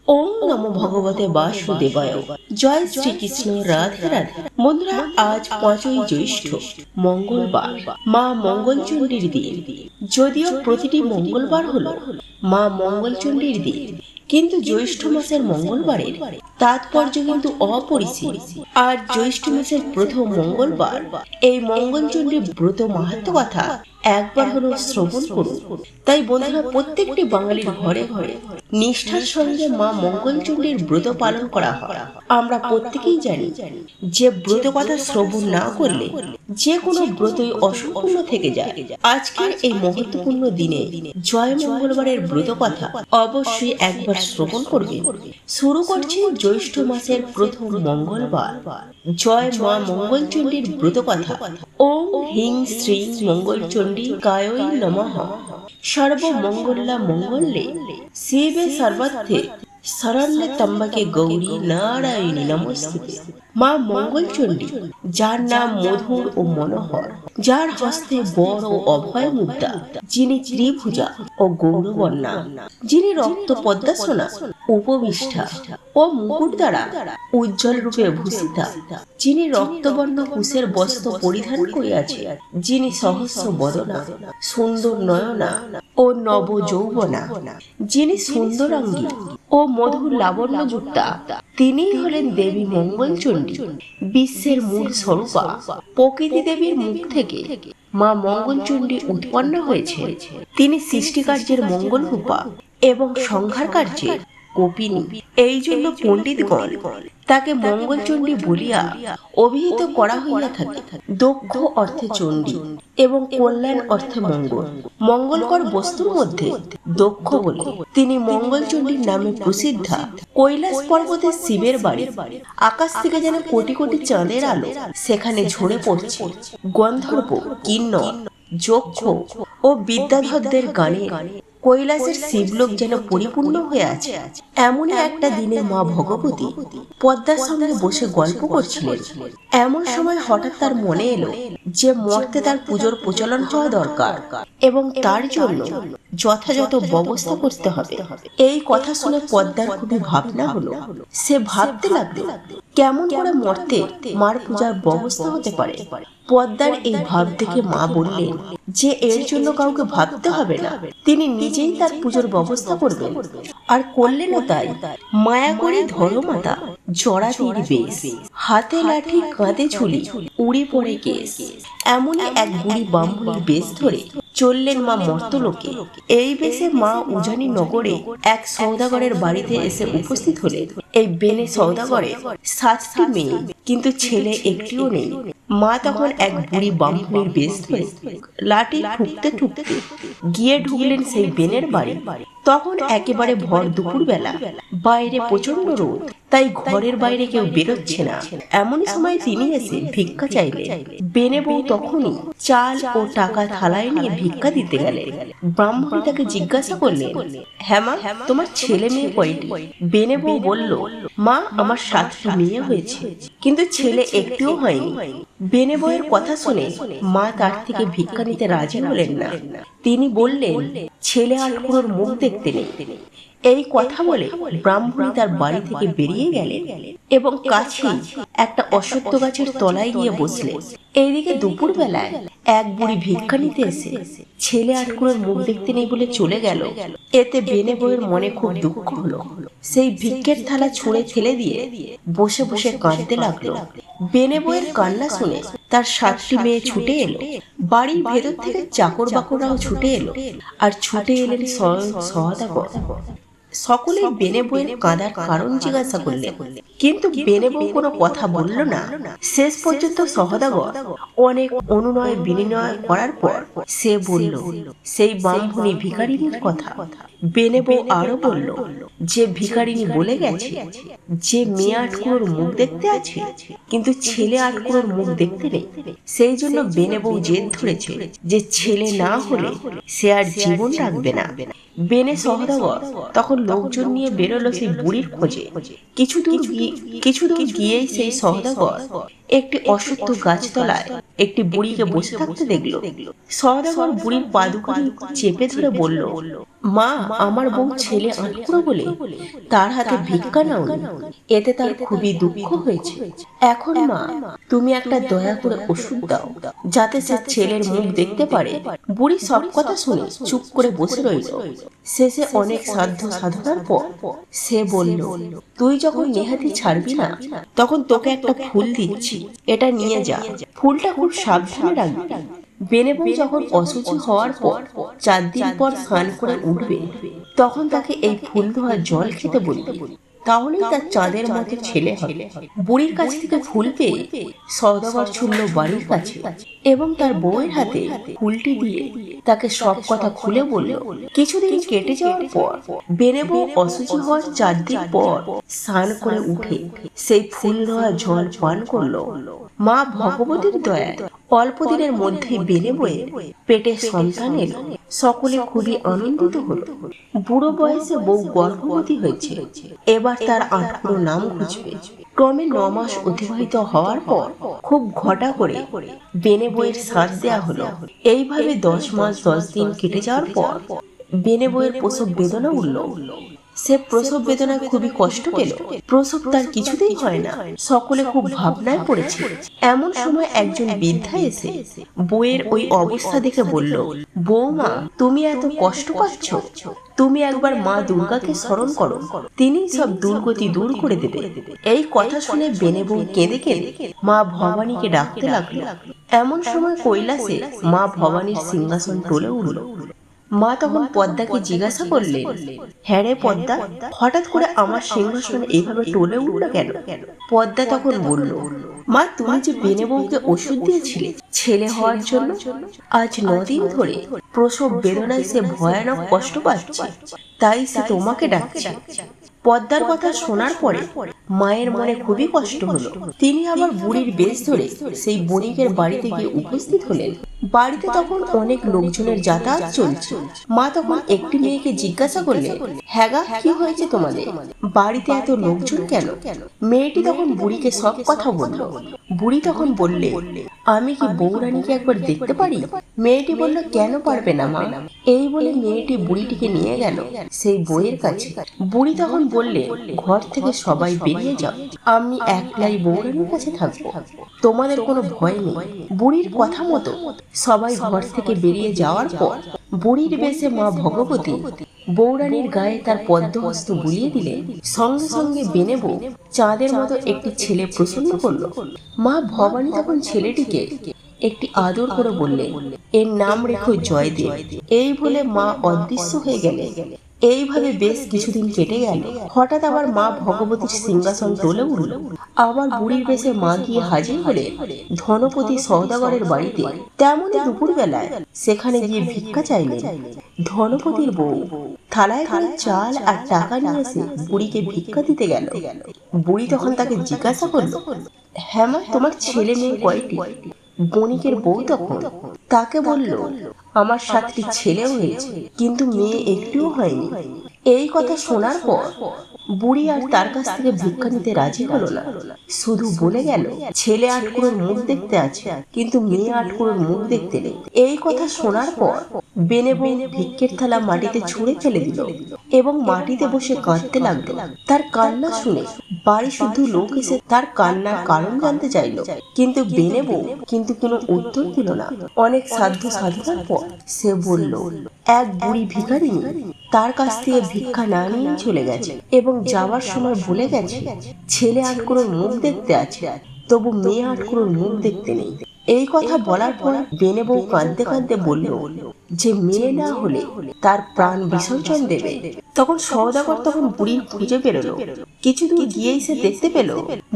ওম নমো ভগবতে বাসুদেবায়। জয় শ্রীকৃষ্ণ, রাধে রাধে। বন্ধুরা, আজ 5ই জ্যৈষ্ঠ, মঙ্গলবার, মা মঙ্গলচণ্ডীর দিন। যদিও প্রতিটি মঙ্গলবার হলো মা মঙ্গলচণ্ডীর দিন, কিন্তু জ্যৈষ্ঠ মাসের মঙ্গলবারের তাৎপর্য কিন্তু অপরিসীম। আর জ্যৈষ্ঠ মাসের প্রথম মঙ্গলবার এই মঙ্গলচণ্ডী ব্রত মাহাত্ম্য কথা একবার হলো শ্রবণ করুন। তাই বন্ধুরা, প্রত্যেকটি বাঙালির ঘরে ঘরে নিষ্ঠার সঙ্গে মা মঙ্গলচণ্ডীর ব্রত পালন করা হয়। আমরা প্রত্যেকেই জানি যে ব্রত কথা শ্রবণ না করলে যে কোনো ব্রতই অসম্পূর্ণ থেকে যায়। আজকের এই মহত্বপূর্ণ দিনে জয় মঙ্গলবারের ব্রত কথা অবশ্যই একবার শ্রবণ করবেন। শুরু করছি জ্যৈষ্ঠ মাসের প্রথম মঙ্গলবার জয় মা মঙ্গলচণ্ডীর ব্রত কথা। ওম হ্রিং শ্রীং মঙ্গলচণ্ডী কায়ৈ নমঃ। সর্বমঙ্গলা মঙ্গলে শিবে সর্বার্থে শরণ্যে ত্র্যম্বকে গৌরী নারায়ণী নমস্তুতে। মা মঙ্গলচণ্ডী, যার নাম মধুর ও মনোহর, যার হস্তে বড় ও অভয় মুদ্রা, যিনি ত্রিভুজা ও গৌরবর্ণা, যিনি রক্ত পদ্মাসনা উপবিষ্টা ও মুকুট দ্বারা উজ্জ্বল রূপে ভূষিতা, যিনি রক্তবর্ণ কুশের বস্ত্র পরিধান করিয়াছে, যিনি সহস্র বদনা, সুন্দর নয়না ও নব যৌবনা, যিনি সুন্দরাঙ্গী ও মধুর লাবণ্য যুক্তা, তিনিই হলেন দেবী মঙ্গলচণ্ডী। বিশ্বের মূল স্বরূপা প্রকৃতি দেবীর মুখ থেকে মা মঙ্গলচণ্ডী উৎপন্ন হয়েছে। তিনি সৃষ্টিকার্যের মঙ্গল রূপা এবং সংহার কার্যের কপিনী। এই জন্য পণ্ডিতগণ তাকে মঙ্গলচণ্ডী বলিয়া অভিহিত করা হইয়া থাকে। দক্ষ অর্থে চণ্ডী এবং কল্যাণ অর্থে মঙ্গল। মঙ্গলকর বস্তুর মধ্যে দক্ষ বলে তিনি মঙ্গলচণ্ডীর নামে প্রসিদ্ধা। কৈলাস পর্বতে শিবের বাড়ি। আকাশ থেকে যেন কোটি কোটি চাঁদের আলো সেখানে ঝরে পড়ছে। গন্ধর্ব, কিন্নর, যক্ষ ও বিদ্যাধরদের গানে কৈলাসের শিবলোক যেন পরিপূর্ণ হয়ে আছে। এমনই একটা দিনে মা ভগবতী পদ্মার সঙ্গে বসে গল্প করছিলেন। এমন সময় হঠাৎ তার মনে এলো যে মর্তে তার পুজোর প্রচলন হওয়া দরকার এবং তার জন্য যথাযথ ব্যবস্থা করতে হবে। এই কথা শুনে পদ্মার খুবই ভাবনা হলো। সে ভাবতে লাগলো, কেমন করে মর্তে মার পূজার ব্যবস্থা হতে পারে। পদ্মার এই ভাব দেখে মা বললেন যে এর জন্য কাউকে ভাবতে হবে না, তিনি নিজেই তার পুজোর ব্যবস্থা করবেন। আর করলেনও তাই। মায়া করে ধর্মমাতা জরাদির বেশ, হাতে লাঠি কাঁধে ঝুলি উড়ে পড়ে কেশ, এমনই এক বুড়ি ব্রাহ্মণীর বেশ ধরে চললেন মা মর্তলোকে। এই বেশে মা উজানি নগরে এক সওদাগরের বাড়িতে এসে উপস্থিত হলেন। এই বেনে সওদাগরে 7টি মেয়ে, কিন্তু ছেলে একটিও নেই। মা তখন এক বুড়ি ব্রাহ্মণীর বেশ ধরে লাঠি ঠুকতে ঠুকতে গিয়ে ঢুকলেন সেই বেনের বাড়ি। তখন একেবারে ভর দুপুর বেলা, বাইরে প্রচন্ড রোদ, তাই ঘরের বাইরে কেউ বেরোচ্ছে না। এমন সময় তিনি এসে ভিক্ষা চাইলেন। বেনে বউ তখনই চাল ও টাকা থালায় নিয়ে ভিক্ষা দিতে গেলেন। ব্রাহ্মণী তাকে জিজ্ঞাসা করলেন, হ্যাঁ মা, তোমার ছেলে মেয়ে কয়টি? বেনে বউ বলল, মা, আমার 7টি মেয়ে হয়েছে, কিন্তু ছেলে একটিও হয়নি। বেনে বউয়ের কথা শুনে মা তার থেকে ভিক্ষা নিতে রাজি হলেন না। তিনি বললেন, ছেলে আর পুরোর মুখ দেখতে নেই। এই কথা বলে ব্রাহ্মণী তার বাড়ি থেকে বেরিয়ে গেলেন এবং কাছেই একটা অশ্বত্থ গাছের তলায় গিয়ে বসলেন। এইদিকে দুপুর বেলায় এক বুড়ি ভিক্ষা নিতে এসে ছেলে আটকুড়োর মুখ দেখতে নেই বলে চলে গেল। এতে বেনে বউয়ের মনে খুব দুঃখ হলো। সেই ভিক্ষের থালা ছুঁড়ে ফেলে দিয়ে বসে বসে কাঁদতে লাগলো। বেনে বউয়ের কান্না শুনে তার 7টি মেয়ে ছুটে এলো। বাড়ির ভেতর থেকে চাকর বাকররাও ছুটে এলো, আর ছুটে এলেন স্বয়ং সওদাগর। সকলে বেনে বউয়ের কাঁদার কারণ জিজ্ঞাসা করলেন, কিন্তু বেনে বউ কোনো কথা বলল না। শেষ পর্যন্ত সওদাগর অনেক অনুনয় বিনিময় করার পর সে বলল সেই ব্রাহ্মণী ভিখারিনীর কথা। বেনে বউ আরো বলল যে ভিখারিনী বলে গেছে যে মেয়ে আটকুড়োর মুখ দেখতে আছে, কিন্তু ছেলে আটকুড়োর মুখ দেখতে নেই। সেই জন্য বেনে বউ জেদ ধরেছে যে ছেলে না হলে সে আর জীবন রাখবে না। বেনে সওদাগর তখন লোকজন নিয়ে বেরোলো সেই বুড়ির খোঁজে। কিছু দূর গিয়েই সেই সওদাগর একটি অশ্বত্থ গাছতলায় একটি বুড়িকে বসে থাকতে দেখল। সওদাগর বুড়ির পা দুখানি চেপে ধরে বলল, মা, আমার বউ ছেলে আটকুড়ো বলে তার হাতে ভিক্ষা নাওনি, এতে তার খুবই দুঃখ হয়েছে। এখন মা, তুমি একটা দয়া করে ওষুধ দাও, যাতে সে ছেলের মুখ দেখতে পারে। বুড়ি সব কথা শুনে চুপ করে বসে রইল। শেষে অনেক সাধ্য সাধনার পর সে বলল, তুই যখন নেহাতি ছাড়বি না, তখন তোকে একটা ফুল দিচ্ছি, এটা নিয়ে যা। ফুলটা খুব সাবধানে রাখবি। বেনে বউ যখন অসুচি হওয়ার পর 4 দিন পর স্নান করে উঠবে, তখন তাকে এই ফুল ধোয়া জল খেতে বলবি, তাহলেই তার চাঁদের মতো ছেলে হবে। বুড়ির কাছ থেকে ফুল পেয়ে সওদাগর ছুটল বাড়ির কাছে এবং তার বউয়ের হাতে ফুলটি দিয়ে তাকে সব কথা খুলে বলল। কিছুদিন কেটে যাওয়ার পর বেনে বউ অসুচি হওয়ার 4 দিন পর স্নান করে উঠে সেই ফুল ধোয়া জল পান করলো। মা ভগবতীর দয়ায় অল্প দিনের মধ্যেই বেনে বয়ে পেটে সন্তান এলো। সকলে খুবই আনন্দিত হলো। বুড়ো বয়সে বউ গর্ভবতী হয়েছে, এবার তার আটকুড়ো নাম খুঁজবে। ক্রমে 9 মাস অতিবাহিত হওয়ার পর খুব ঘটা করে বেনে বইয়ের শ্রাদ্ধ দেয়া হলো। এইভাবে 10 মাস 10 দিন কেটে যাওয়ার পর বেনে বইয়ের প্রসব বেদনা উঠল। সে প্রসব বেদনায় খুবই কষ্ট পেল। প্রসব তার কিছুতেই হয় না। সকলে খুব ভাবনায় পড়েছে। এমন সময় একজন বৃদ্ধা এসে বউয়ের ওই অবস্থা দেখে বলল, বৌমা, তুমি এত কষ্ট পাচ্ছ, তুমি একবার মা দুর্গাকে স্মরণ করো, তিনি সব দুর্গতি দূর করে দেবে। এই কথা শুনে বেনে বউ কেঁদে কেঁদে মা ভবানীকে ডাকতে লাগলো। এমন সময় কৈলাসে মা ভবানীর সিংহাসন টলে উঠল। মা তখন পদ্মাকে জিজ্ঞাসা করলেন, হ্যাঁ রে পদ্মা, হঠাৎ করে আমার সিংহাসন এইভাবে টলে উঠল কেন? পদ্মা তখন বলল, মা, তুমি যে বেনে বউকে ওষুধ দিয়েছিলে ছেলে হওয়ার জন্য, আজ 9 দিন ধরে প্রসব বেদনায় সে ভয়ানক কষ্ট পাচ্ছে, তাই সে তোমাকে ডাকছে। পদ্মার কথা শোনার পরে মায়ের মনে খুবই কষ্ট হলো। তিনি আবার বুড়ির বেশ ধরে সেই বণিকের বাড়িতে গিয়ে উপস্থিত হলেন। বাড়িতে তখন অনেক লোকজনের যাতায়াত চলছে। মা তখন একটি মেয়েকে জিজ্ঞাসা করলেন, হ্যাঁ গা, কি হয়েছে তোমাদের? বাড়িতে এত লোকজন কেন? মেয়েটি তখন বুড়িকে সব কথা বলল। বুড়ি তখন বললে, আমি কি বউরানীকে একবার দেখতে পারি? মেয়েটি বলল, কেন পারবে না মা? এই বলে মেয়েটি বুড়িটিকে নিয়ে গেল সেই বউয়ের কাছে। বুড়ি তখন বললে, ঘর থেকে সবাই বেরিয়ে যাও, আমি একলাই বউরানীর কাছে থাকবো, তোমাদের কোনো ভয় নেই। বুড়ির কথা মতো সবাই ঘর থেকে বেরিয়ে যাওয়ার পর বুড়ির বেশে মা ভগবতী বউরানীর গায়ে তার পদ্মহস্ত বুলিয়ে দিলে সঙ্গে সঙ্গে বেনে বউ চাঁদের মতো একটি ছেলে প্রসন্ন করল। মা ভবানী তখন ছেলেটিকে একটি আদর করে বললেন, এর নাম রেখো জয়দেব। এই বলে মা অদৃশ্য হয়ে গেলে। এইভাবে বেশ কিছুদিন কেটে গেল। হঠাৎ আবার মা ভগবতীর সিংহাসন টলে উঠল। আবার বুড়ির বেশে মা গিয়ে হাজির হলে ধনপতি সওদাগরের বাড়িতে। তেমনই দুপুর বেলায় সেখানে গিয়ে ভিক্ষা চাইলেন। ধনপতির বউ থালায় করে চাল আর টাকা নিয়ে এসে বুড়িকে ভিক্ষা দিতে গেল। বুড়ি তখন তাকে জিজ্ঞাসা করল, হ্যাঁ মা, তোমার ছেলে মেয়ে কয়টি? বণিকের বউ তখন তাকে বলল, আমার 7টি ছেলে হয়েছে, কিন্তু মেয়ে একটিও হয়নি। এই কথা শোনার পর বুড়ি আর তার কাছ থেকে ভিক্ষা নিতে রাজি হলো না। শুধু বলে গেল, ছেলে আটকুড়োর মুখ দেখতে আছে, কিন্তু মেয়ে আটকুড়োর মুখ দেখতে নেই। এই কথা শোনার পর বেনে বউ ভিক্ষের থালা মাটিতে ছুঁড়ে ফেলে দিল এবং মাটিতে বসে কাঁদতে লাগলো। তার কান্না শুনে বাড়ি শুধু লোক এসে তার কান্নার কারণ জানতে চাইলো, কিন্তু বেনে বউ কোনো উত্তর দিল না। অনেক সাধ্য সাধনার পর সে বলল, এক বুড়ি ভিখারিনী তার কাছ থেকে ভিক্ষা না নিয়ে চলে গেছে এবং যাওয়ার সময় বলে গেছে, ছেলে আটকুড়োর মুখ দেখতে আছে, তবু মেয়ে আটকুড়োর মুখ দেখতে নেই। এই কথা বলার পর বেনে বউ কাঁদতে কাঁদতে বলল যে মেয়ে না হলে তার প্রাণ বিসর্জন দেবে। তখন সওদাগর বুড়ির খুঁজে বেরোলো। কিছু দূর গিয়েই সে দেখতে পেল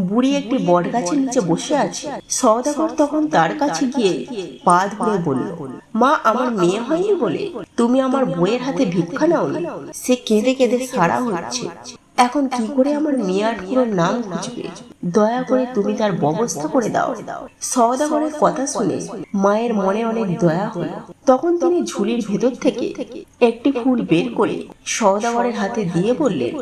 বুড়ি একটি বট গাছের নিচে বসে আছে। সওদাগর তখন তার কাছে গিয়ে পা ধরে বলল, মা, আমার মেয়ে হয়নি বলে তুমি আমার বউয়ের হাতে ভিক্ষা নাওনি? সে কেঁদে কেঁদে সারা হচ্ছে। এখন কি করে আমার মেয়ে আটকুড়োর নাম খুঁজবে? দয়া করে তুমি তার ব্যবস্থা করে দাও। সওদাগরের কথা শুনে মায়ের মনে অনেক দয়া হলো। তখন তিনি ঝুলির ভেতর থেকে একটি ফুল বের করে সওদাগরের হাতে দিয়ে বললেন,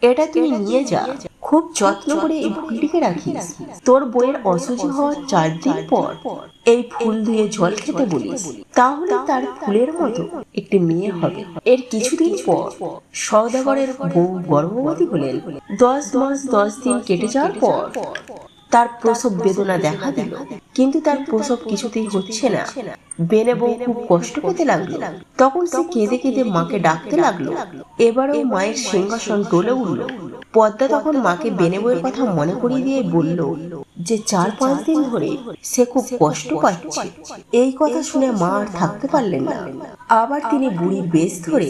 এটা তুমি নিয়ে যা, খুব খুব যত্ন করে এই ফুলটিকে রাখিস। তোর বইয়ের অসুচি হওয়ার 4 দিন পর এই ফুল ধুয়ে জল খেতে বলিস, তাহলে তার ফুলের মতো একটি মেয়ে হবে। এর কিছুদিন পর সওদাগরের বউ গর্ভবতী হলেন। 10 মাস 10 দিন কেটে যাওয়ার পর তার প্রসব বেদনা দেখা দিল, কিন্তু তার প্রসব কিছুতেই হচ্ছে না। বেনে বউ খুব কষ্ট পেতে লাগলো। তখন সে কেঁদে কেঁদে মাকে ডাকতে লাগলো। এবারেও মায়ের সিংহাসন টলে উঠল। পদ্মা তখন মাকে বেনে বউয়ের কথা মনে করিয়ে দিয়ে বলল যে 4-5 দিন ধরে সে খুব কষ্ট পাচ্ছে। এই কথা শুনে মা আর থাকতে পারলেন না। আবার তিনি বুড়ির বেশ ধরে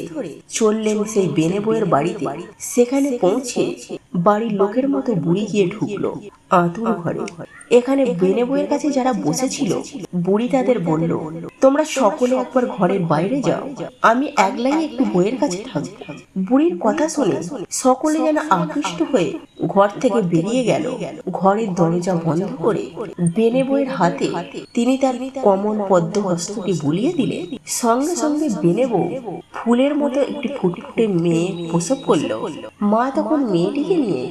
চললেন সেই বেনে বউয়ের বাড়িতে। সেখানে পৌঁছে বাড়ির লোকের মতো বুড়ি গিয়ে ঢুকলো আঁতুর ঘরে। এখানে বেনে বউয়ের কাছে যারা বসেছিল, বুড়ি তাদের বলল, তোমরা সকলে একবার ঘরের বাইরে যাও, আমি একলাই একটু বউয়ের কাছে থাকবো। বুড়ির কথা শুনে সকলে যেন আকৃষ্ট হয়ে ঘর থেকে বেরিয়ে গেল। ঘরের দরজা বন্ধ করে বেনে বউয়ের হাতে তিনি তার কমল পদ্ম হস্তটি বুলিয়ে দিলে সঙ্গে সঙ্গে বেনে বউ ফুলের মতো একটি ফুটফুটে মেয়ে প্রসব করল। মা তখন মেয়েটিকে নিয়ে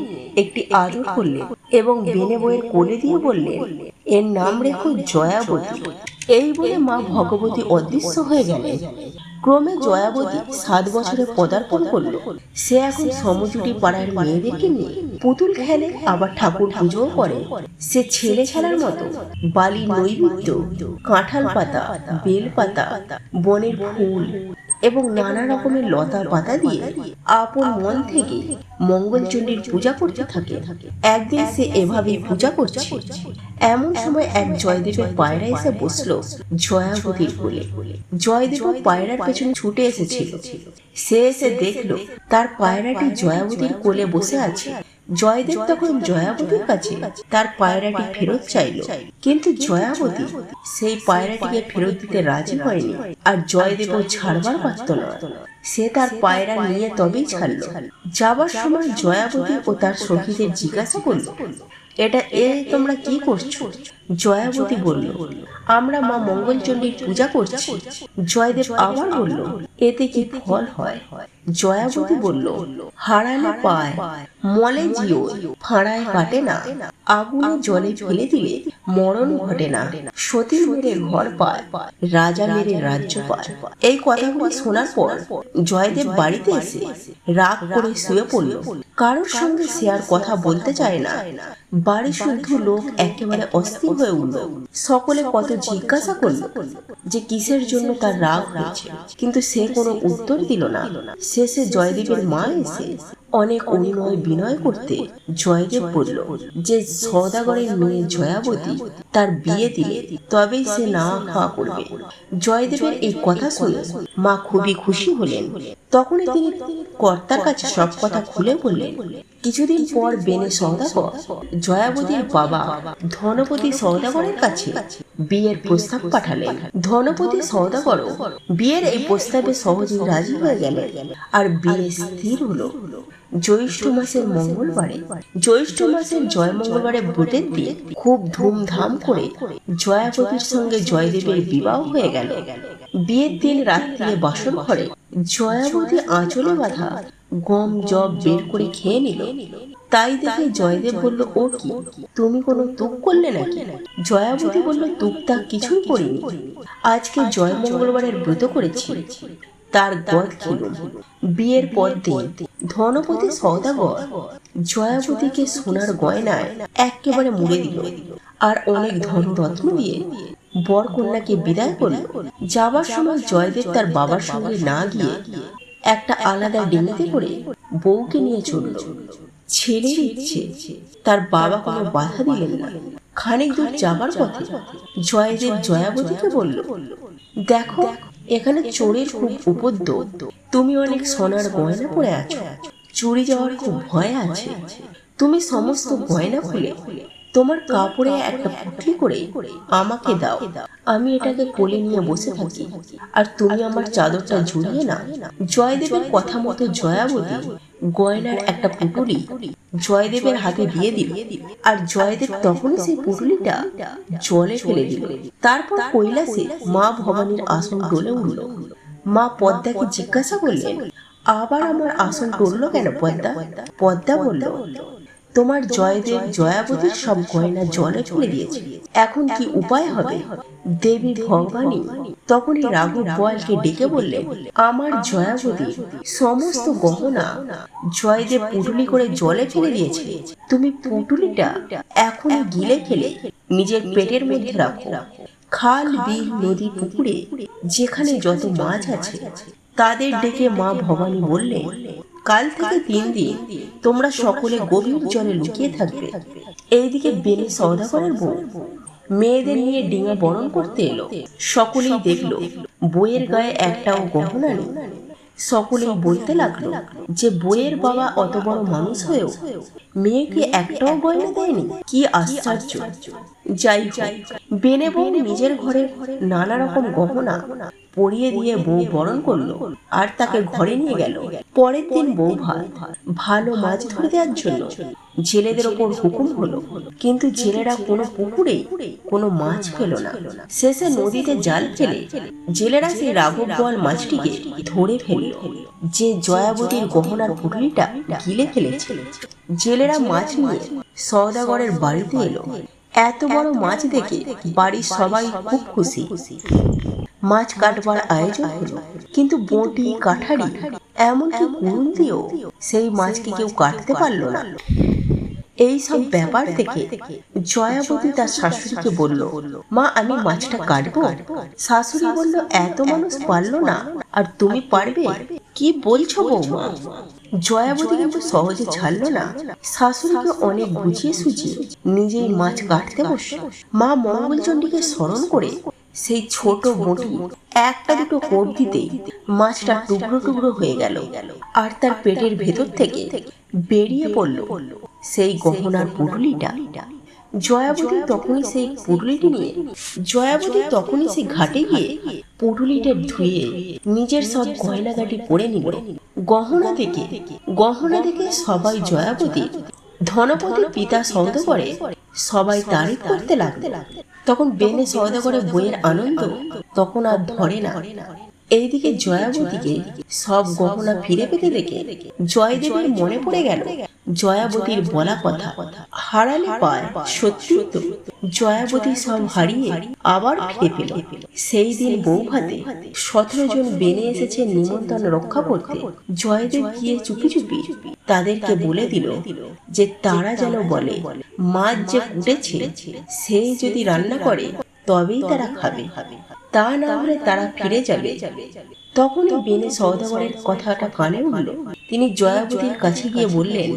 একটি আদর করলেন এবং বেনে বউয়ের কোলে দিয়ে বললেন, এর নাম রেখো জয়াবতী। এই বলে মা ভগবতী অদৃশ্য হয়ে গেলেন। ক্রমে জয়াবতী 7 বছরে পদার্পণ করলো। সে এখন সমজুটি পাড়ার মেয়েদেরকে নিয়ে পুতুল খেলে, আবার ঠাকুর পুজোও করে। সে ছেলে খেলার মতো বালি নৈবেদ্য, কাঁঠাল পাতা, বেল পাতা, বনের ফুল এবং নানা রকমের লতা পাতা দিয়ে আপন মন থেকে মঙ্গলচণ্ডীর পূজা করতে থাকে। একদিন সে এভাবেই পূজা করছে। এমন সময় এক জয়দেবের পায়রা এসে বসলো জয়াবতীর কোলে। জয়দেব পায়রার পেছনে ছুটে এসেছিল। সে এসে দেখলো তার পায়রাটি জয়াবতীর কোলে বসে আছে। জয়দেব তখন জয়াবতীর কাছে তার পায়রাটি ফেরত চাইল, কিন্তু জয়াবতী সেই পায়রাটিকে ফেরত দিতে রাজি হয়নি। আর জয়দেবও ছাড়বার পারত না। সে তার পায়রা নিয়ে তবেই ছাড়ল। যাবার সময় জয়াবতী ও তার সখীদের জিজ্ঞাসা করল, এটা তোমরা কি করছো? জয়াবতী বলল, আমরা মা মঙ্গলচণ্ডীর পূজা করছি। জয়দেব আবার বলল, এতে কি ফল হয়? জয়াবতী বলল, হারালে পায়, মলে জিও, ফাঁড়ায় কাটে না, আগুনে জলে ফেলে দিলে মরণ ঘটে না, সতী মেরে ঘর পায়, রাজা মেরে রাজ্য পায়। এই কথাগুলো শোনার পর জয়দেব বাড়িতে এসে রাগ করে শুয়ে পড়ল। কারোর সঙ্গে সে আর কথা বলতে চায় না। বাড়ি শুদ্ধ লোক একেবারে অস্থির হয়ে উঠল। সকলে কত জিজ্ঞাসা করলো যে কিসের জন্য তার রাগ হয়েছে, কিন্তু সে কোনো উত্তর দিল না। শেষে জয়দেবের মা এসে অনেক অনুনয় বিনয় করতে জয়দেব বলল যে সওদাগরের মেয়ে জয়াবতী তার বিয়ে দিলে তবেই সে না খাওয়া করবে। জয়দেবের এই কথা শুনে মা খুবই খুশি হলেন। তখনই তিনি কর্তার কাছে সব কথা খুলে বললেন। কিছুদিন পর বেনে সওদাগর জয়াবতীর বাবা ধনপতি সওদাগরের কাছে বিয়ের প্রস্তাব পাঠালেন। ধনপতি সওদাগরও বিয়ের এই প্রস্তাবে সহজেই রাজি হয়ে গেলেন। আর বিয়ে স্থির হলো জ্যৈষ্ঠ মাসের মঙ্গলবারে। জ্যৈষ্ঠ মাসের জয় মঙ্গলবারে ব্রতের দিন খুব ধুমধাম করে জয়াবতীর সঙ্গে জয়দেবের বিবাহ হয়ে গেল। বিয়ের দিন রাত্রিরে বাসর ঘরে জয়াবতী আঁচলে বাঁধা গম জব বের করে খেয়ে নিল। তাই দেখে জয়দেব বলল, ও কি, তুমি কোনো তুক করলে নাকি? জয়াবতী বলল, তুক তা কিছুই করিনি, আজকে জয় মঙ্গলবারের ব্রত করেছি, তার গদ খেলুম। বিয়ের পর দিন ধনপতি সওদাগর জয়াবতীকে সোনার গয়নায় একেবারে মুড়ে দিল আর অনেক ধন রত্ন দিয়ে বর কন্যাকে বিদায় করল। যাবার সময় জয়দেব তার বাবার সঙ্গে না গিয়ে একটা আলাদা ডিঙিতে করে বউকে নিয়ে চলল। ছেলের ইচ্ছে, তার বাবা কোনো বাধা দিলেন না। খানিক দূর যাবার পথে জয়দেব জয়াবতীকে বলল, দেখো এখানে চোরের খুব উপদ্রব, তুমি অনেক সোনার গয়না পরে আছো, চুরি যাওয়ার খুব ভয় আছে। তুমি সমস্ত গয়না খুলে তোমার কাপড়ে একটা পুটলি করে আমাকে দাও, আমি এটাকে কোলে নিয়ে বসে থাকি, আর তুমি আমার চাদরটা ঝুলিয়ে নাও। জয়দেবের কথা মতো জয়াবতী গয়নার একটা পুটুলি জয়দেবের হাতে দিয়ে দিল। আর জয়দেব তখনই সেই পুটুলিটা জলে ফেলে দিল। তারপর কৈলাসে মা ভবানীর আসন ডলে উঠল। মা পদ্মাকে জিজ্ঞাসা করলেন, আবার আমার আসন টললো কেন পদ্মা? পদ্মা বলল, তোমার জয়দেব জয়াবতীর সব গয়না জলে ফেলে দিয়েছে, এখন কি উপায় হবে? দেবী ভবানী তখনই রাঘব বোয়ালকে ডেকে বললেন, আমার জয়াবতী সমস্ত গহনা জয়দেব পুটুলি করে জলে ফেলে দিয়েছে। তুমি পুটুলিটা এখনই গিলে ফেলে নিজের পেটের মধ্যে রাখো। খাল, বিল, নদী, পুকুরে যেখানে যত মাছ আছে তাদের ডেকে মা ভবানী বললেন, কাল থেকে 3 দিন তোমরা সকলে গভীর জলে লুকিয়ে থাকবে। এইদিকে বেনে সওদাগরের বউ মেয়েদের নিয়ে ডিঙা বরণ করতে এলো। সকলেই দেখলো বইয়ের গায়ে একটাও গহনা নেই। সকলেই বলতে লাগলো যে বইয়ের বাবা অত বড় মানুষ হয়েও মেয়েকে একটাও গয়না দেয়নি, কি আশ্চর্য। যাই হোক, বেনে বউ নিজের ঘরে নানা রকম গহনা পরিয়ে দিয়ে বউ বরণ করলো আর তাকে ঘরে নিয়ে গেল। পরের দিন বউ ভালো মাছ ধরে দেওয়ার জন্য জেলেদের ওপর হুকুম হলো, কিন্তু জেলেরা কোনো পুকুরেই কোনো মাছ পেল না। শেষে নদীতে জাল ফেলে জেলেরা সেই রাঘব বোয়াল মাছটিকে ধরে ফেলল, যে জয়াবতীর গহনার পুটলিটা গিলে ফেলেছে। জেলেরা মাছ নিয়ে সওদাগরের বাড়িতে এলো। এত বড় মাছ দেখে বাড়ির সবাই খুব খুশি। মাছ কাটবার আয়োজন হলো, কিন্তু বটি, কাঠারি, এমনকি কুড়ুল দিয়েও সেই মাছকে কেউ কাটতে পারলো না। এই সব ব্যাপার থেকে জয়াবতী তার শাশুড়িকে বলল, মা আমি মাছটা কাটবো। শাশুড়ি বলল, এত মানুষ পারলো না আর তুমি পারবে? কি বলছো বৌমা? জয়াবতী কিন্তু সহজে ছাড়লো না। শাশুড়িকে অনেক বুঝিয়ে সুঝিয়ে নিজেই মাছ কাটতে বসল। মা মঙ্গলচণ্ডীকে স্মরণ করে সেই ছোট বটি একটা দুটো কোপ দিতেই মাছটা টুকরো টুকরো হয়ে গেল, আর তার পেটের ভেতর থেকে বেরিয়ে পড়ল সেই গহনার পুটুলিটা। জয়াবতী তখনই সেই ঘাটে গিয়ে পুটুলিটা ধুয়ে নিজের সব গয়নাগাটি পরে নিল। গহনা দেখে সবাই জয়াবতী ধনপতির পিতা সওদাগরে সবাই তারিফ করতে লাগলো। তখন বেনে সওদাগরের বইয়ের আনন্দ তখন আর ধরে না। এইদিকে জয়াবতীকে সব গহনা ফিরে পেতে দেখে জয়দেবের মনে পড়ে গেল জয়াবতীর বলা কথা, হারালে পায় সত্যি তো। জয়াবতী সব হারিয়ে আবার ফিরে পেল। সেই দিন বউ ভাতে 17 জন বেনে এসেছে নিমন্ত্রণ রক্ষা করতে। জয়দেব গিয়ে চুপি চুপি তাদেরকে বলে দিল যে তারা যেন বলে মাছ যে উঠেছে সেই যদি রান্না করে তবেই তারা খাবে, তা না হলে তারা ফিরে যাবে। তখনই বেনে সওদাগরের কথাটা কানে উঠল। তিনি জয়াবতীর কাছে গিয়ে বললেন,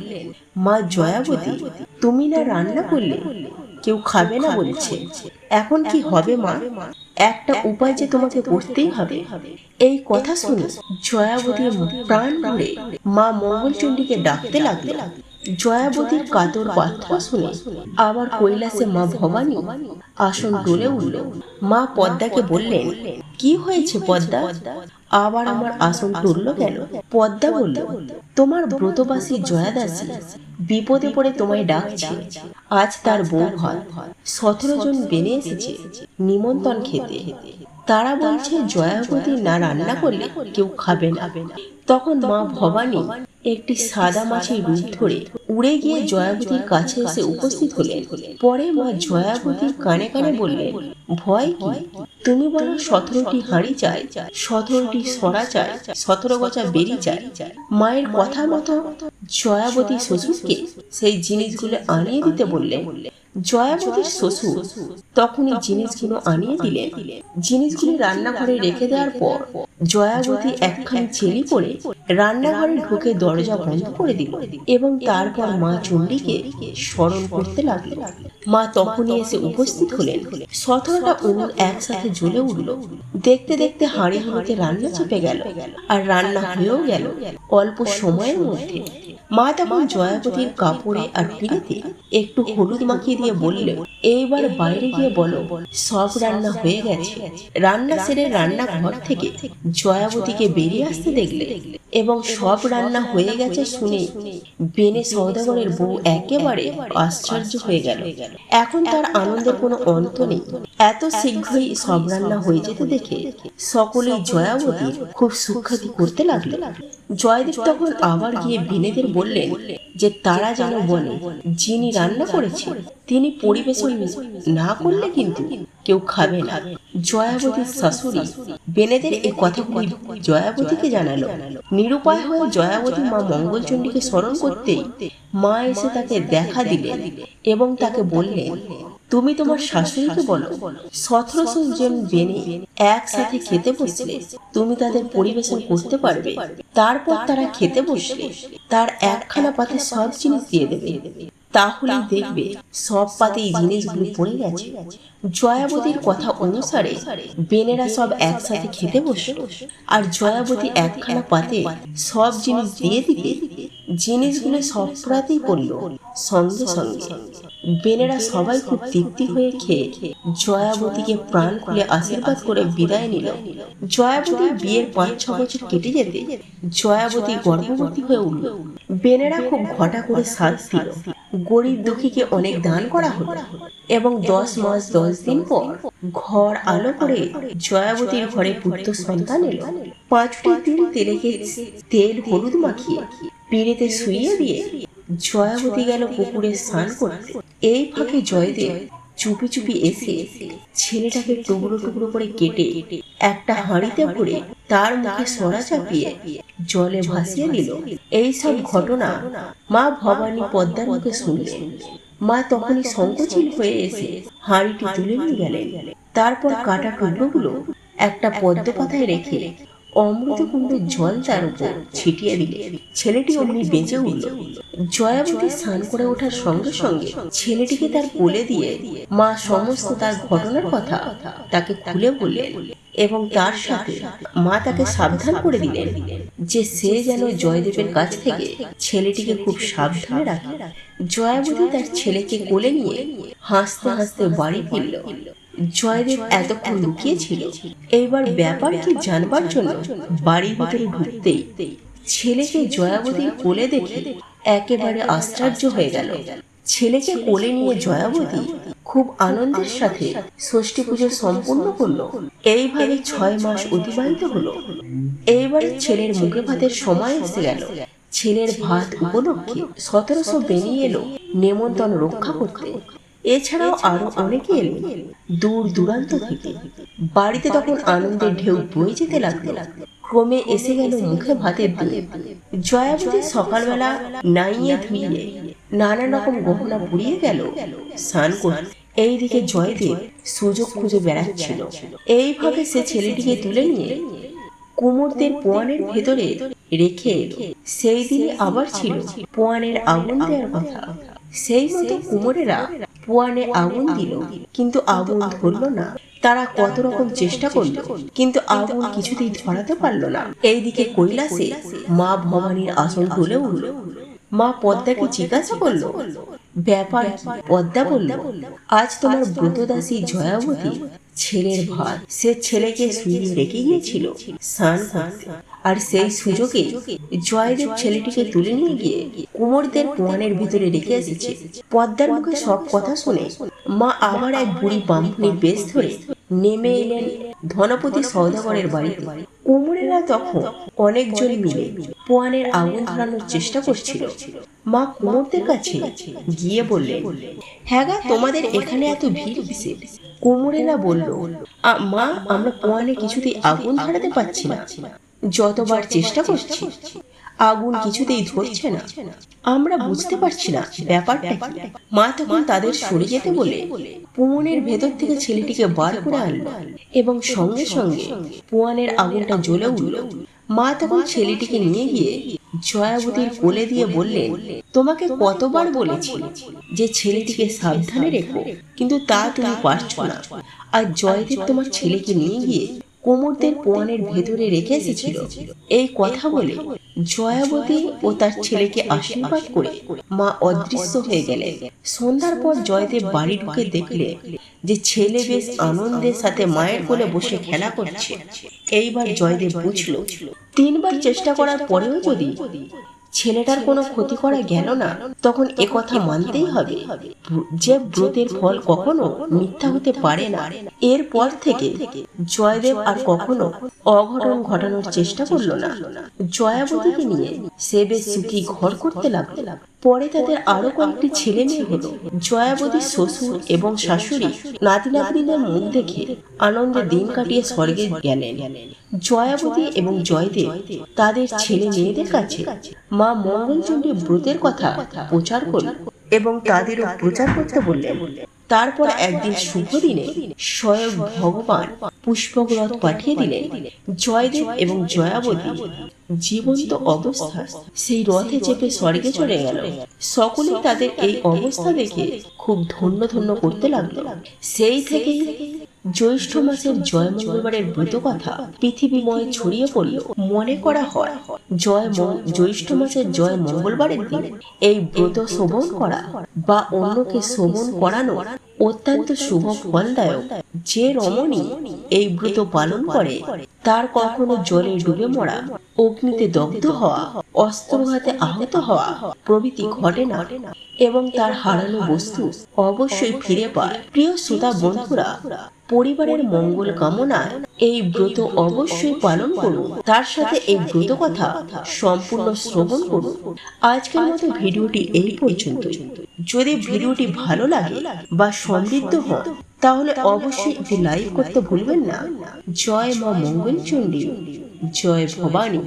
মা জয়াবতী, তুমি না রান্না করলে, কেউ খাবে না বলছে, এখন কি হবে মা? একটা উপায় যে তোমাকে করতেই হবে। এই কথা শুনে জয়াবতীর প্রাণ ভরে মা মঙ্গলচণ্ডীকে ডাকতে লাগলো। জয়াবতীর কাতর প্রার্থনা শুনে আবার কৈলাসে মা ভবানী আসন টলে উঠল। মা পদ্মাকে বললেন, কি হয়েছে পদ্মা, আবার আমার আসন টলল কেন? পদ্মা বলল, তোমার ব্রতবাসী জয়াদাসী বিপদে পড়ে তোমায় ডাকছে। আজ তার বউ ভাত 17 জন বেনে এসেছে নিমন্ত্রণ খেতে। তারা বলছে জয়াবতী না রান্না করলে কেউ খাবে না। তখন মা ভবানী একটি সাদা মাছের রূপ ধরে উড়ে গিয়ে জয়াবতীর কাছে এসে উপস্থিত হলেন। পরে মা জয়াবতীর কানে কানে বললেন, ভয় কি, তুমি বলো 17টি হাঁড়ি চাই, 17টি সরা চাই, 17 গোছা বেরি চাই। মায়ের কথা মতো জয়াবতী শ্বশুরকে সেই জিনিসগুলো আনিয়ে দিতে বললেন। জয়াবতীর শ্বশুর তখনই জিনিসগুলো আনিয়ে দিলেন। জিনিসগুলি রান্নাঘরে রেখে দেওয়ার পর জয়াবতী একখানি ছেলি করে রান্নাঘরে ঢুকে দরজা বন্ধ করে দিল এবং তারপর মা চণ্ডীকে স্মরণ করতে লাগলো। মা তখনই এসে উপস্থিত হলেন। 17টা উনুন একসাথে জ্বলে উঠল। দেখতে দেখতে হাঁড়ি হাঁড়িতে রান্না চেপে গেল আর রান্না হয়েও গেল অল্প সময়ের মধ্যে। মা তখন জয়াবতীর কাপড়ে আর পিড়েতে একটু হলুদ মাখিয়ে দিয়ে বলল, এইবার বাইরে গিয়ে বলো সব রান্না হয়ে গেছে। রান্না সেরে রান্নাঘর থেকে জয়াবতীকে বেরিয়ে আসতে দেখলে এবং সব রান্না হয়ে গেছে শুনে বেনে সওদাগরের বউ একেবারে আশ্চর্য হয়ে গেল। এখন তার আনন্দের কোনো অন্ত নেই। এত শীঘ্রই সব রান্না হয়ে যেতে দেখে সকলেই জয়াবতীর খুব সুখ্যাতি করতে লাগলো। জয়দেব তখন আবার গিয়ে বেনেদের বললেন যে তারা যেন বলে যিনি রান্না করেছে তিনি পরিবেশন না করলে কিন্তু কেউ খাবে না। জয়াবতীর শাশুড়ি বেনেদের এই কথাগুলি জয়াবতীকে জানালো। নিরুপায় হয়ে জয়াবতী মা মঙ্গলচণ্ডীকে স্মরণ করতেই মা এসে তাকে দেখা দিলেন এবং তাকে বললেন, তুমি তোমার শাশুড়িকে বলো 1700 জন বেনে একসাথে খেতে বসলে তুমি তাদের পরিবেশন করতে পারবে। তারপর তারা খেতে বসলে তার একখানা পাতে সব জিনিস দিয়ে দেবে, তাহলেই দেখবে সব পাতে এই জিনিসগুলো পড়ে গেছে। জয়াবতীর কথা অনুসারে বেনেরা সব একসাথে খেতে বসলো, আর জয়াবতী একখানা পাতে সব জিনিস দিয়ে দিতে জিনিসগুলো সব পাতেই পড়ল। সঙ্গে সঙ্গে বেনেরা সবাই খুব তৃপ্তি হয়ে খেয়ে জয়াবতীকে প্রাণ খুলে আশীর্বাদ করে বিদায় নিল। জয়াবতীর বিয়ের 5-6 বছর কেটে যেতে জয়াবতী গর্ভবতী হয়ে উঠল। বেনেরা খুব ঘটা করে সাজ দিল, গরিব দুঃখীকে অনেক দান করা হলো এবং 10 মাস 10 দিন পর ঘর আলো করে জয়াবতীর ঘরে পুত্র সন্তান এলো। 5টি দিন তেলেকে তেল হলুদ মাখিয়ে পিড়িতে শুইয়ে দিয়ে জয়াবতী গেল পুকুরে স্নান করতে। এই ফাঁকে জয়দেব চুপি চুপি এসে ছেলেটাকে টুকরো টুকরো করে কেটে একটা হাঁড়িতে ভরে তার মুখে সরা চাপিয়ে জলে ভাসিয়ে দিল। এই সব ঘটনা মা ভবানী পদ্মার মুখে শুনলেন। মা তখনই সংকোচিত হয়ে এসে হাঁড়িটি তুলে নিয়ে গেলেন। তারপর কাটা টুকরোগুলো একটা পদ্ম পাতায় রেখে অমৃতকুণ্ডের জল তার উপর ছিটিয়ে দিলে ছেলেটি অমনি বেঁচে উঠল। জয়াবতী স্নান করে ওঠার সঙ্গে সঙ্গে ছেলেটিকে তার কোলে দিয়ে মা সমস্ত তার ঘটনার কথা তাকে খুলে বললেন এবং তার সাথে মা তাকে সাবধান করে দিলেন যে সে যেন জয়দেবের কাছ থেকে ছেলেটিকে খুব সাবধানে রাখে। জয়াবতী তার ছেলেকে কোলে নিয়ে হাসতে হাসতে বাড়ি ফিরল। জয়দেব এতক্ষণ লুকিয়েছিল, এইবার ব্যাপার কি জানবার জন্য বাড়ির ভিতরে ঢুকতেই ছেলেকে জয়াবতীর কোলে দেখে একেবারে আশ্চর্য হয়ে গেল। ছেলেকে কোলে নিয়ে জয়াবতী খুব আনন্দের সাথে ষষ্ঠী পুজো সম্পূর্ণ করলো। এইভাবে 6 মাস অতিবাহিত হলো। এইবারে ছেলের মুখে ভাতের সময় এসে গেল। ছেলের ভাত উপলক্ষে 1700 বেরিয়ে এলো নেমন্তন্ন রক্ষা করতে। এছাড়াও আরো অনেকে এলেন দূর দূরান্ত থেকে। বাড়িতে তখন আনন্দের ঢেউ বয়ে যেতে লাগলো। ক্রমে এসে গেল মুখে ভাতের দিন। জয়াবতী সকালবেলা নাইয়ে ধুইয়ে নানা রকম গহনা পুড়িয়ে গেল স্নান করতে। এইদিকে জয়দেব সুযোগ খুঁজে বেড়াচ্ছিল। এইভাবে সে ছেলেটিকে তুলে নিয়ে কুমোরদের পোয়ানের ভেতরে রেখে এলো। সেই দিনে আবার ছিল পোয়ানের আগুন দেওয়ার কথা। সেই মতো কুমোরেরা পোয়ানে আগুন দিল, কিন্তু আগুন ধরলো না। তারা কত রকম চেষ্টা করলো, কিন্তু আগুন কিছুতেই ধরাতে পারলো না। এইদিকে কৈলাসে মা ভবানীর আসন তুলে উঠল। মা পদ্মাকে জিজ্ঞাসা করলো, ব্যাপার কি? পদ্মা বলল, আজ তোমার ব্রতদাসী জয়াবতী ছেলের ভাত সে ছেলেকে শুইয়ে রেখে গিয়েছিল স্নান করতে, আর সেই সুযোগে জয়দেব ছেলেটিকে তুলে নিয়ে গিয়ে কুমোরদের পোয়ানের ভিতরে রেখে এসেছে। পদ্মার মুখে সব কথা শুনে মা আবার এক বুড়ি ব্রাহ্মণীর বেশ ধরে নেমে এলেন ধনপতি সওদাগরের বাড়িতে। কুমোরেরা তখন অনেকজন মিলে পোয়ানের আগুন ধরানোর চেষ্টা করছিল। মা কুমোরদের কাছে গিয়ে বললেন, হ্যাঁ গা, তোমাদের এখানে এত ভিড় কিসের? কুমোরেরা বলল, মা আমরা পোয়ানে কিছুতেই আগুন ধরাতে পারছি না। যতবার চেষ্টা করছি আগুন কিছুতেই ধরছে না। আমরা বুঝতে পারছি না ব্যাপারটা কি। মা তখন তাদের সরে যেতে বলে পোয়ানের ভেতর থেকে ছেলেটিকে বার করে আনলো এবং সঙ্গে সঙ্গে পোয়ানের আগুনটা জ্বলে উঠল। মা তখন ছেলেটিকে নিয়ে গিয়ে জয়াবতীর কোলে দিয়ে বললেন, তোমাকে কতবার বলেছি যে ছেলেটিকে সাবধানে রেখো, কিন্তু তা তুমি পারছো না। আর জয়দেব তোমার ছেলেকে নিয়ে গিয়ে কুমোরদের পোয়ানের ভেতরে রেখে এসেছিল। এই কথা বলে জয়াবতী ও তার ছেলেকে আশীর্বাদ করে মা অদৃশ্য হয়ে গেলেন। সন্ধ্যার পর জয়দেব বাড়ি ঢুকে দেখলে যে ছেলে বেশ আনন্দের সাথে মায়ের কোলে বসে খেলা করছে। এইবার জয়দেব বুঝল 3বার চেষ্টা করার পরেও যদি ছেলেটার কোনো ক্ষতি করা গেল না, তখন একথা মানতেই হবে যে ব্রতের ফল কখনো মিথ্যা হতে পারে না। এরপর থেকে জয়দেব আর কখনো অঘটন ঘটানোর চেষ্টা করলো না। জয়াবতীকে নিয়ে সে বেশ সুখী ঘর করতে লাগলো। পরে তাদের আরো কয়েকটি ছেলে মেয়ে হলো। জয়াবতীর শ্বশুর এবং শাশুড়ি নাতি নাতনিদের মুখ দেখে আনন্দে দিন কাটিয়ে স্বর্গে গেলেন। জয়াবতী এবং জয়দেব তাদের ছেলে মেয়েদের কাছে মা মঙ্গলচণ্ডী ব্রতের কথা প্রচার করল এবং তাদেরও প্রচার করতে বললেন। তারপর একদিন শুভ দিনে স্বয়ং ভগবান পুষ্পক রথ পাঠিয়ে দিলেন। জয়দেব এবং জয়াবতী জীবন্ত অবস্থায় সেই রথে চেপে স্বর্গে চলে গেল। সকলে তাদের এই অবস্থা দেখে খুব ধন্য ধন্য করতে লাগলো। সেই থেকেই জ্যৈষ্ঠ মাসের জয় মঙ্গলবারের ব্রত কথা পৃথিবীময় ছড়িয়ে পড়ল। মনে করা হয় জ্যৈষ্ঠ মাসের জয় মঙ্গলবারের দিন এই ব্রত শোভন করা বা অন্যকে শোভন করানো অত্যন্ত শুভ ফলদায়ক। যে রমণী এই ব্রত পালন করে তার কখনো জলে ডুবে মরা, অগ্নিতে দগ্ধ হওয়া, অস্ত্রঘাতে আহত হওয়া প্রভৃতি ঘটে না এবং তার হারানো বস্তু অবশ্যই ফিরে পায়। প্রিয় শ্রোতা বন্ধুরা, পরিবারের মঙ্গল কামনায় এই ব্রত অবশ্যই পালন করুন। তার সাথে এই ব্রত কথা সম্পূর্ণ শ্রবণ করুন। আজকের মতো ভিডিওটি এই পর্যন্ত। যদি ভিডিওটি ভালো লাগে বা সমৃদ্ধ হন তাহলে অবশ্যই একটি লাইক করতে ভুলবেন না। জয় মা মঙ্গলচণ্ডী, জয় ভবানী।